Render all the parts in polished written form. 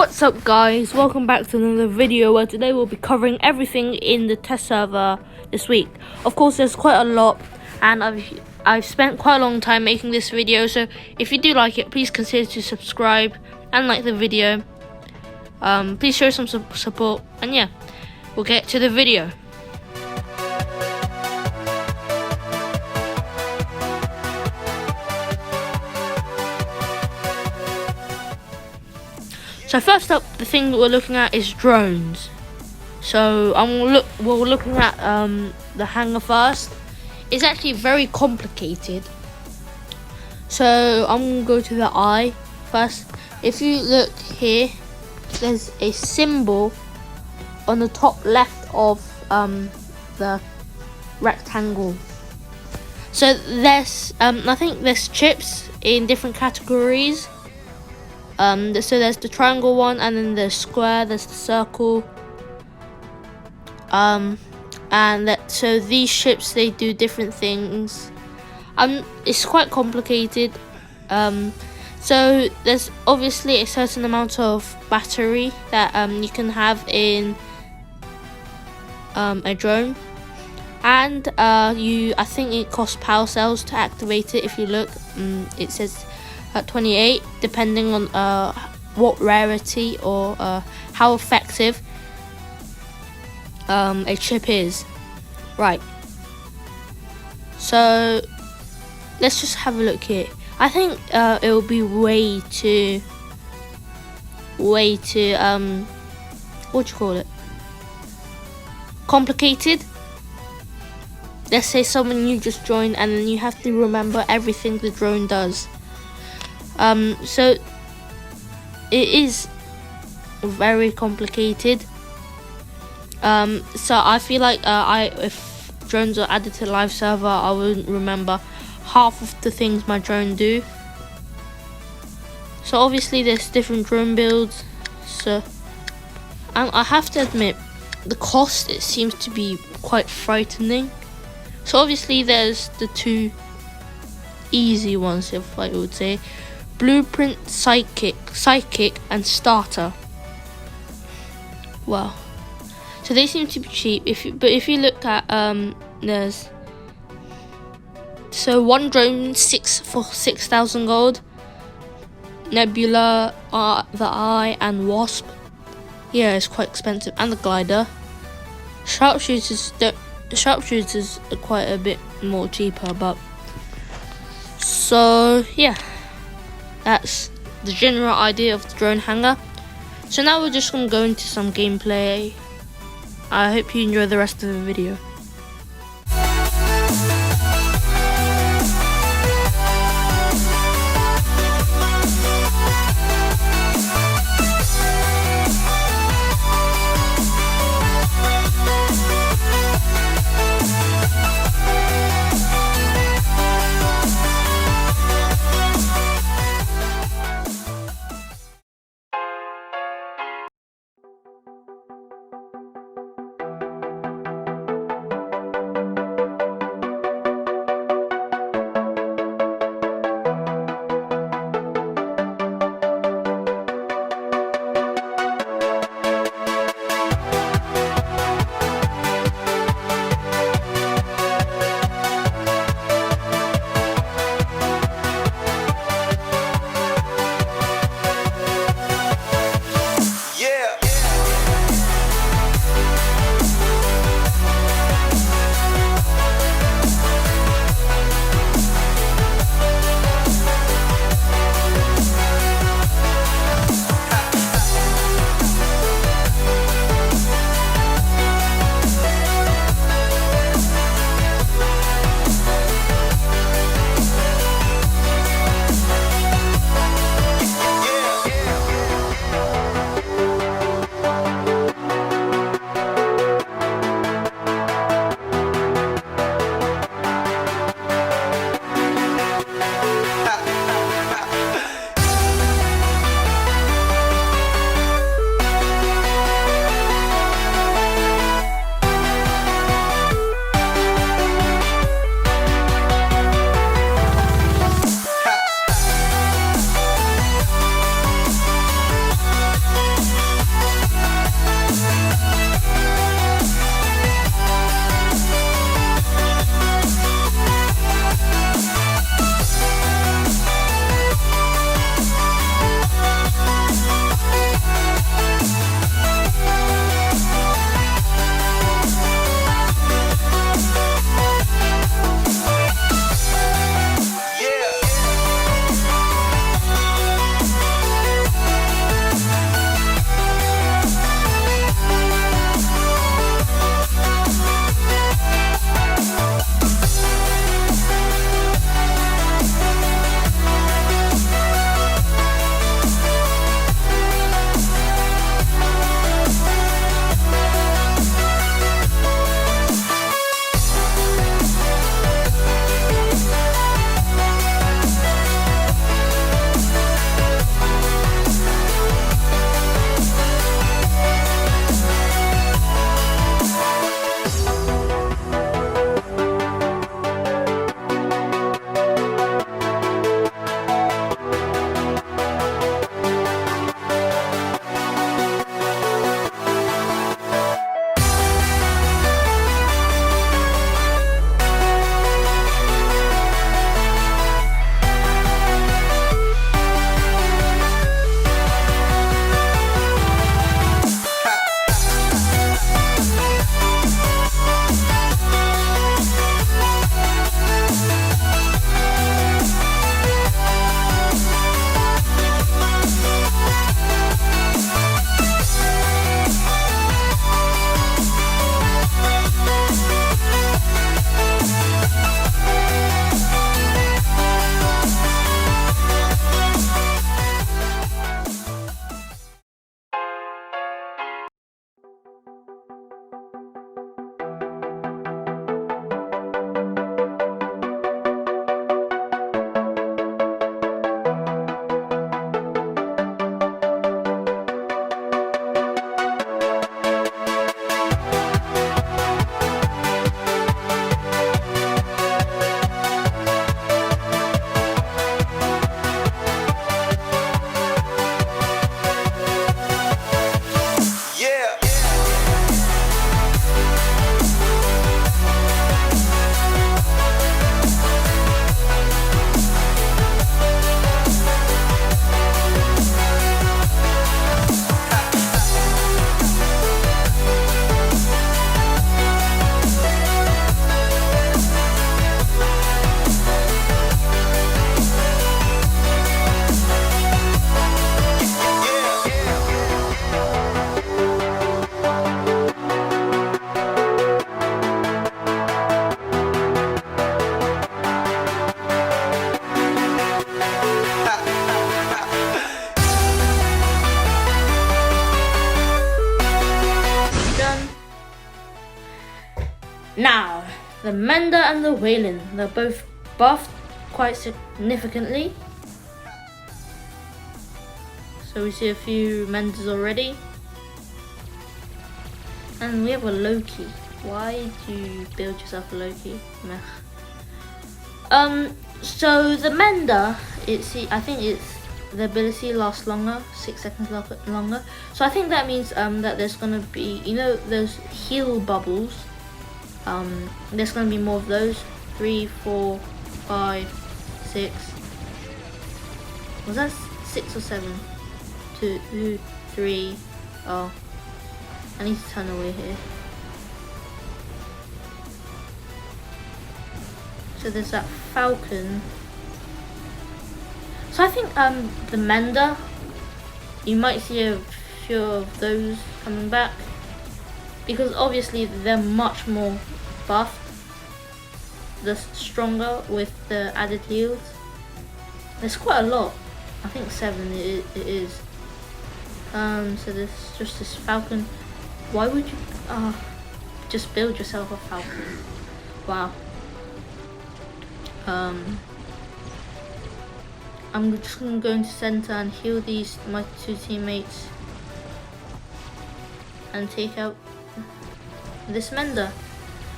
What's up guys, welcome back to another video where today we'll be covering everything in the test server this week. Of course there's quite a lot and I've spent quite a long time making this video, so if you do like it, please consider to subscribe and like the video. Please show some support, and yeah, we'll get to the video. So first up, the thing we're looking at is drones. So we're looking at the hangar first. It's actually very complicated. So I'm gonna go to the eye first. If you look here, there's a symbol on the top left of the rectangle. So there's I think there's chips in different categories. So there's the triangle one, and then there's square, there's the circle, so these ships, they do different things. It's quite complicated. So there's obviously a certain amount of battery that you can have in a drone, and I think it costs power cells to activate it. If you look, it says at 28, depending on what rarity or how effective a chip is. Right, so let's just have a look here. I think it will be way too what do you call it, complicated. Let's say someone new just joined and then you have to remember everything the drone does. So it is very complicated. So I feel like if drones are added to the live server, I wouldn't remember half of the things my drone do. So obviously there's different drone builds. So I have to admit, the cost, it seems to be quite frightening. So obviously there's the two easy ones, if I would say. Blueprint, Psychic, and Starter. Wow. So they seem to be cheap. But if you look at there's one drone for 6,000 gold. Nebula, the Eye, and Wasp. Yeah, it's quite expensive, and the glider. Sharpshooters are quite a bit more cheaper, but so yeah. That's the general idea of the drone hangar. So now we're just going to go into some gameplay. I hope you enjoy the rest of the video. Now, the Mender and the Weyland, they're both buffed quite significantly. So we see a few Menders already. And we have a Loki. Why do you build yourself a Loki? Meh. So the Mender, I think it's the ability lasts longer, 6 seconds longer. So I think that means that there's gonna be, you know, those heal bubbles. There's gonna be more of those. 3, 4, 5, 6. Was that 6 or 7? 2, 3. Oh, I need to turn away here. So there's that Falcon. So I think the Mender, you might see a few of those coming back, because obviously they're much more buffed, they're stronger with the added heals. There's quite a lot. I think 7 it is. So there's just this Falcon. Why would you just build yourself a Falcon? Wow. I'm just gonna go into center and heal my 2 teammates and take out this Mender.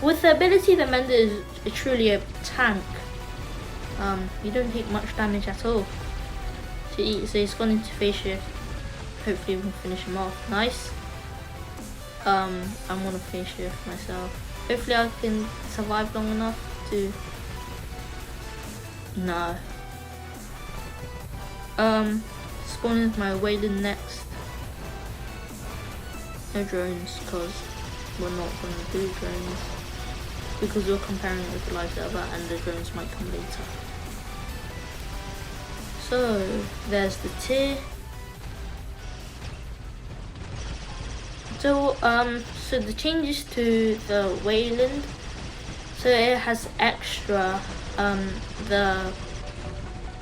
With the ability, the Mender is truly a tank. You don't take much damage at all. So he's gone into phase shift. Hopefully we can finish him off. Nice. I'm gonna phase shift myself. Hopefully I can survive long enough to. No. Spawning with my Weyland next. No drones, because we're not going to do drones. Because we're comparing it with the live server and the drones might come later. So, there's the tier. So the changes to the Weyland. So it has extra,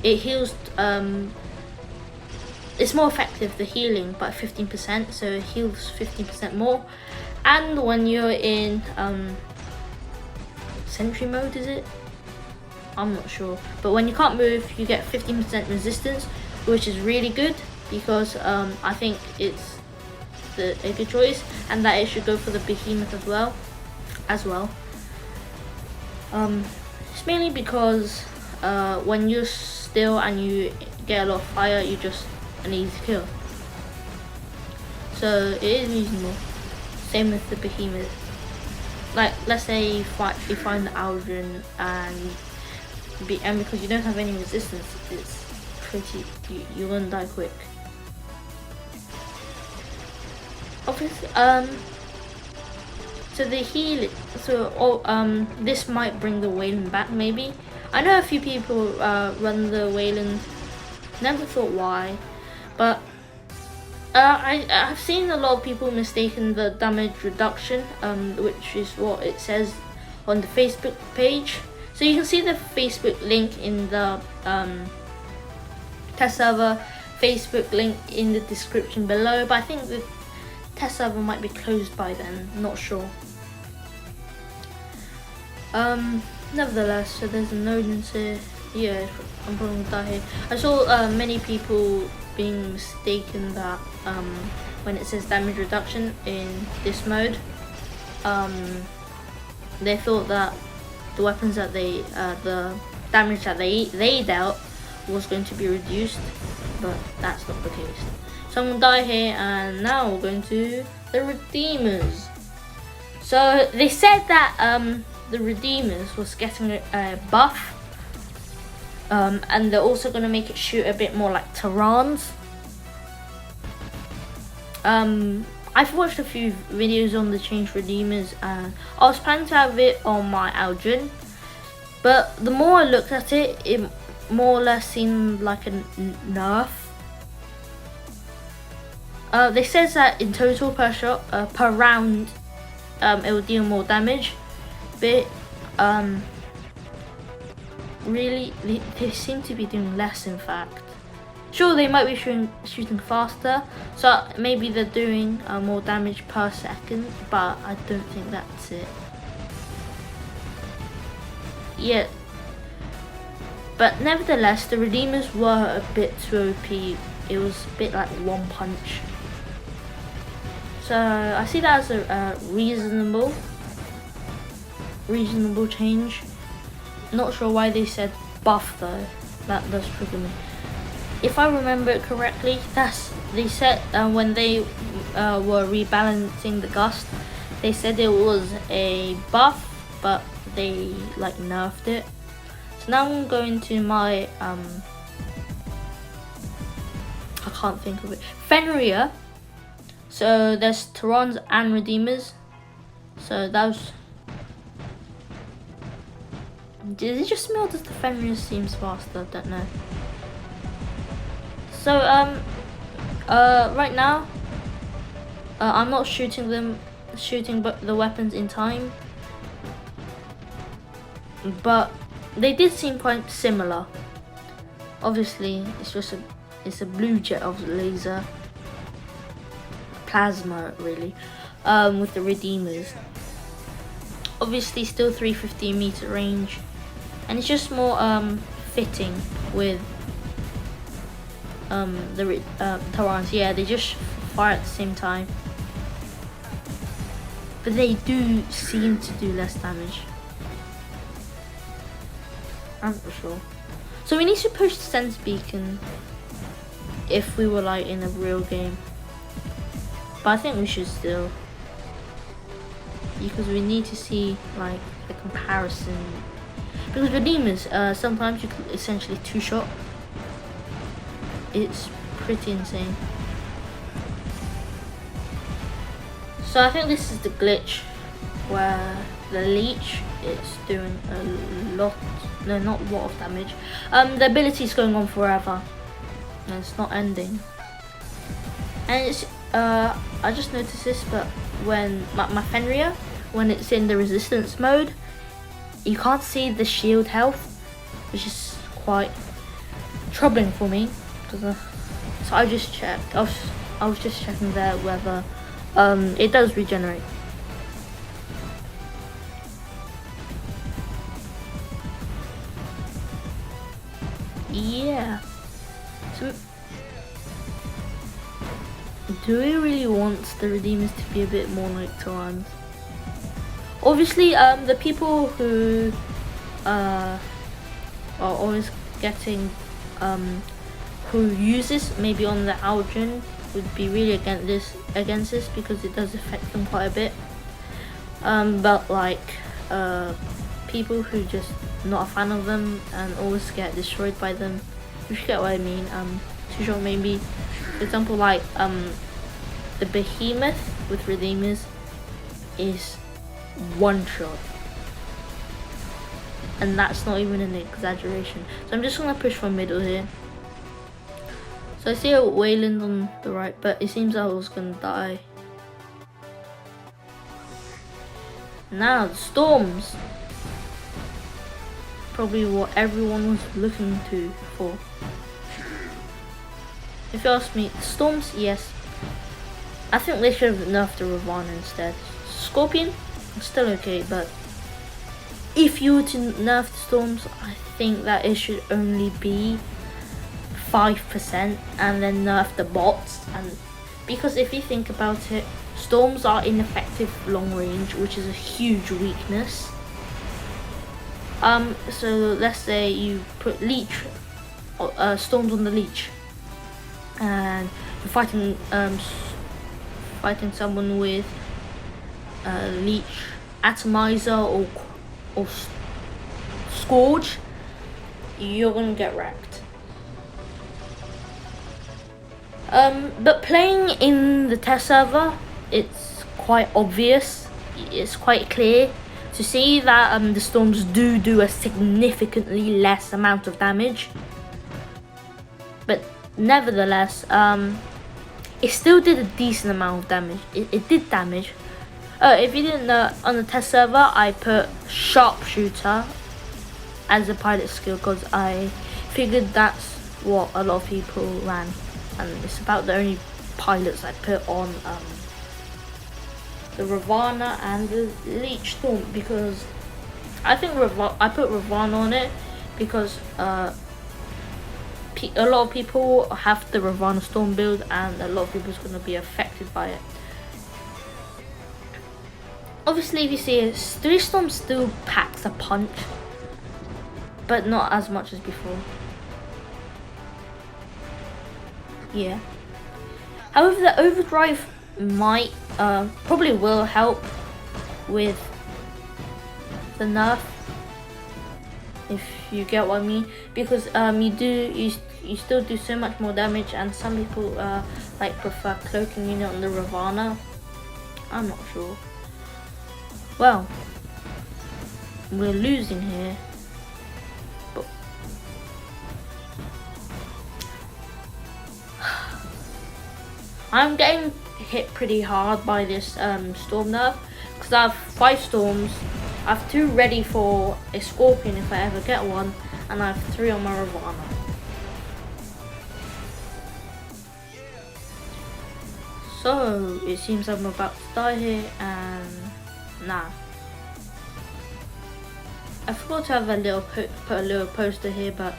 it heals, it's more effective, the healing, by 15%, so it heals 15% more. And when you're in sentry mode, is it? I'm not sure. But when you can't move, you get 15% resistance, which is really good, because I think it's a good choice, and that it should go for the behemoth as well. It's mainly because when you're still and you get a lot of fire, you're just an easy kill. So it is reasonable. Same with the behemoth. Like, let's say you find the Aldrin and because you don't have any resistance, it's pretty, you're gonna die quick. Obviously, so the healing, this might bring the Weyland back, maybe. I know a few people run the Weyland, never thought why, but I've seen a lot of people mistaken the damage reduction, which is what it says on the Facebook page. So you can see the Facebook link in the test server Facebook link in the description below, but I think the test server might be closed by then, not sure. Nevertheless, so there's a node into here. I'm probably gonna die here. I saw many people being mistaken that when it says damage reduction in this mode, they thought that the weapons that the damage that they dealt was going to be reduced, but that's not the case. So I'm gonna die here, and now we're going to the Redeemers. So they said that the Redeemers was getting a buff, and they're also gonna make it shoot a bit more like Taran's. I've watched a few videos on the changed Redeemers, and I was planning to have it on my Aldrin, but the more I looked at it, it more or less seemed like a nerf. They says that in total per shot, per round, it will deal more damage, but really they seem to be doing less, in fact. Sure, they might be shooting faster, so maybe they're doing more damage per second, but I don't think that's it. yeah. But nevertheless, the Redeemers were a bit too OP. It was a bit like one punch. So I see that as a reasonable change. Not sure why they said buff though. That does trigger me. If I remember it correctly, they said when they were rebalancing the gust, they said it was a buff, but they like nerfed it. So now I'm going to my I can't think of it. Fenrir. So there's Tarans and Redeemers. So those. Did it just smell that the Fenrir seems faster? I don't know. So right now I'm not shooting the weapons in time, but they did seem quite similar. Obviously it's a blue jet of laser plasma really, with the Redeemers. Obviously still 350 meter range, and it's just more fitting with the Tarans. Yeah, they just fire at the same time, but they do seem to do less damage. I'm not sure. So we need to push the sense beacon if we were like in a real game, but I think we should still, because we need to see like the comparison. Because Redeemers, sometimes you can essentially two-shot. It's pretty insane. So I think this is the glitch where the leech is doing a lot, no, not a lot of damage. The ability is going on forever and it's not ending. And it's I just noticed this, but when my Fenrir, when it's in the resistance mode, you can't see the shield health, which is quite troubling for me. So I just checked. I was just checking there whether it does regenerate. Yeah. So do we really want the Redeemers to be a bit more like Tarans? Obviously, the people who are always getting who use this maybe on the Aldrin would be really against this because it does affect them quite a bit. But like people who just not a fan of them and always get destroyed by them, you get what I mean. Too short maybe. For example, like the Behemoth with Redeemers is one shot, and that's not even an exaggeration. So I'm just gonna push from middle here. So I see a Weyland on the right, but it seems I was gonna die. Now the storms, probably what everyone was looking for. If you ask me, storms, yes. I think they should have nerfed the Ravana instead. Scorpion, still okay, but if you were to nerf the storms, I think that it should only be 5% and then nerf the bots. And because if you think about it, storms are ineffective long range, which is a huge weakness. So let's say you put leech storms on the leech and you're fighting someone with leech atomizer or scourge, you're gonna get wrecked. But playing in the test server, it's quite obvious, it's quite clear to see that the storms do a significantly less amount of damage. But nevertheless, it still did a decent amount of damage. It did damage. If you didn't know, on the test server, I put sharpshooter as a pilot skill because I figured that's what a lot of people ran, and it's about the only pilots I put on the Ravana and the Leech Storm, because I think I put Ravana on it because a lot of people have the Ravana Storm build, and a lot of people's going to be affected by it. Obviously, if you see 3 Storms still packs a punch, but not as much as before. Yeah. However, the overdrive might probably will help with the nerf, if you get what I mean, because you still do so much more damage, and some people like prefer cloaking unit on the Ravana. I'm not sure. Well, we're losing here, but I'm getting hit pretty hard by this storm nerf, because I have 5 storms. I have 2 ready for a Scorpion if I ever get one, and I have 3 on my Ravana. So it seems I'm about to die here, and nah. I forgot to have a little put a little poster here, but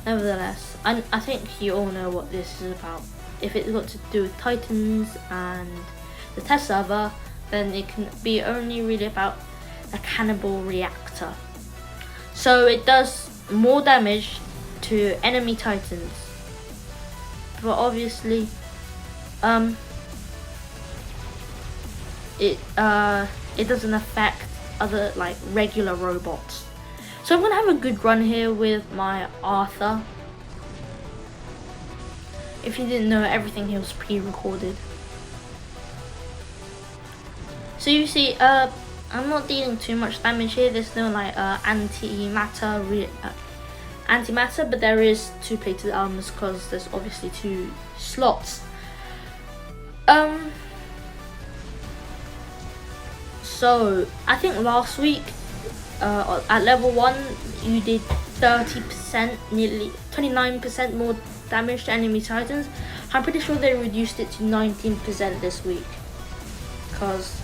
nevertheless, I think you all know what this is about. If it's got to do with Titans and the test server, then it can be only really about a Cannibal Reactor. So it does more damage to enemy Titans, but obviously it doesn't affect other like regular robots. So I'm gonna have a good run here with my Arthur. If you didn't know, everything here was pre-recorded. So you see, I'm not dealing too much damage here. There's no like antimatter, but there is 2 plated armors because there's obviously 2 slots. So I think last week at level 1 you did 30%, nearly 29% more damage to enemy Titans. I'm pretty sure they reduced it to 19% this week, because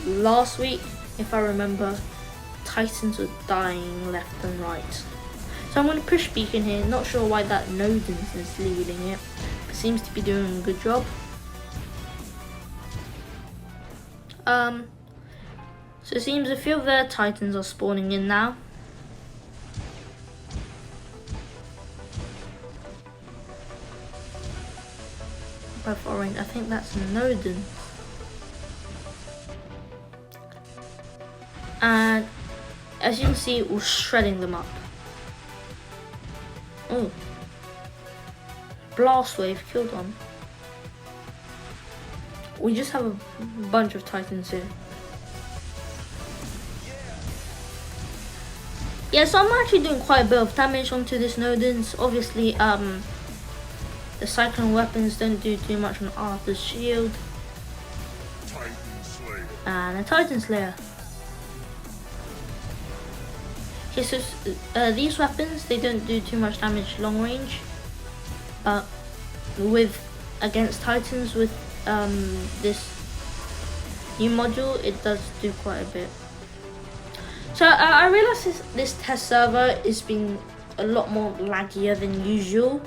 last week, if I remember, Titans were dying left and right. So I'm going to push Beacon here. Not sure why that Nodens is leading it, but seems to be doing a good job. So it seems a few of their Titans are spawning in now. Both orange. I think that's Nodens. And as you can see, we're shredding them up. Oh, blast wave killed one. We just have a bunch of Titans here. Yeah, so I'm actually doing quite a bit of damage onto this Nodens. Obviously, the Cyclone weapons don't do too much on Arthur's shield. And a Titan Slayer. Okay, so these weapons, they don't do too much damage long range, but against Titans with this new module, it does do quite a bit. So I realize this test server is being a lot more laggier than usual.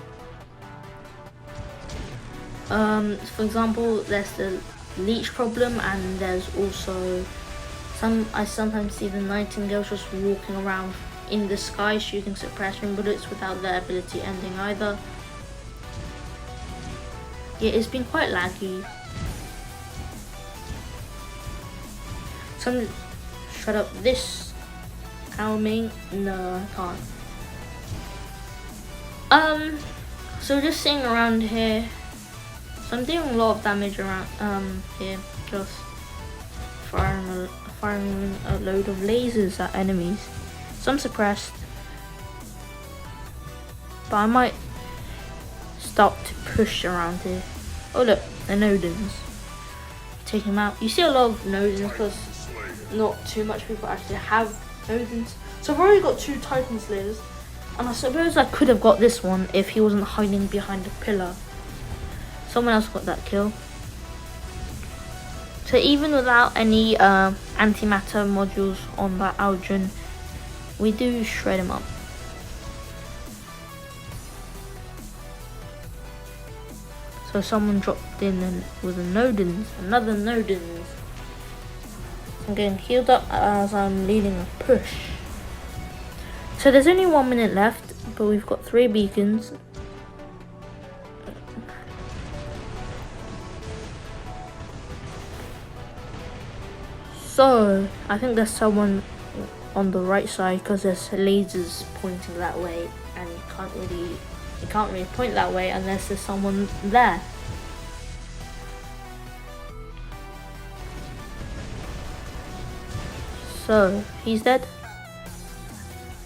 For example, there's the leech problem, and there's also I sometimes see the Nightingales just walking around in the sky shooting suppression bullets without their ability ending either. Yeah, it's been quite laggy. So I'm gonna shut up this Alming. No, I can't. So just sitting around here. So I'm doing a lot of damage around here, just firing a load of lasers at enemies. So I'm suppressed, but I might start to push around here. Oh look, the Nodens. Take him out. You see a lot of Nodens because not too much people actually have Nodens. So I've already got 2 Titan Slayers, and I suppose I could have got this one if he wasn't hiding behind a pillar. Someone else got that kill. So even without any antimatter modules on that Aldrin, we do shred him up. So someone dropped in and with another Nodens. I'm getting healed up as I'm leading a push. So there's only 1 minute left, but we've got 3 beacons. So I think there's someone on the right side because there's lasers pointing that way, and you can't really point that way unless there's someone there. So he's dead.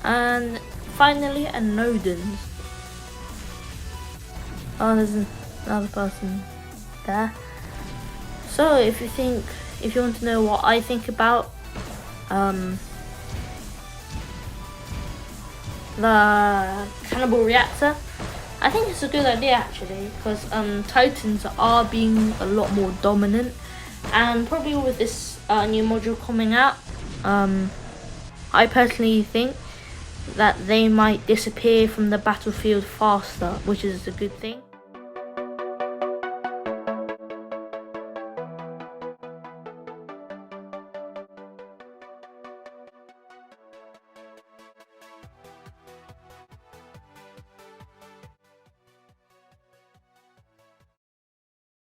And finally a Nodens. Oh, there's another person there. So if you want to know what I think about the Cannibal Reactor, I think it's a good idea actually, because Titans are being a lot more dominant, and probably with this new module coming out, I personally think that they might disappear from the battlefield faster, which is a good thing.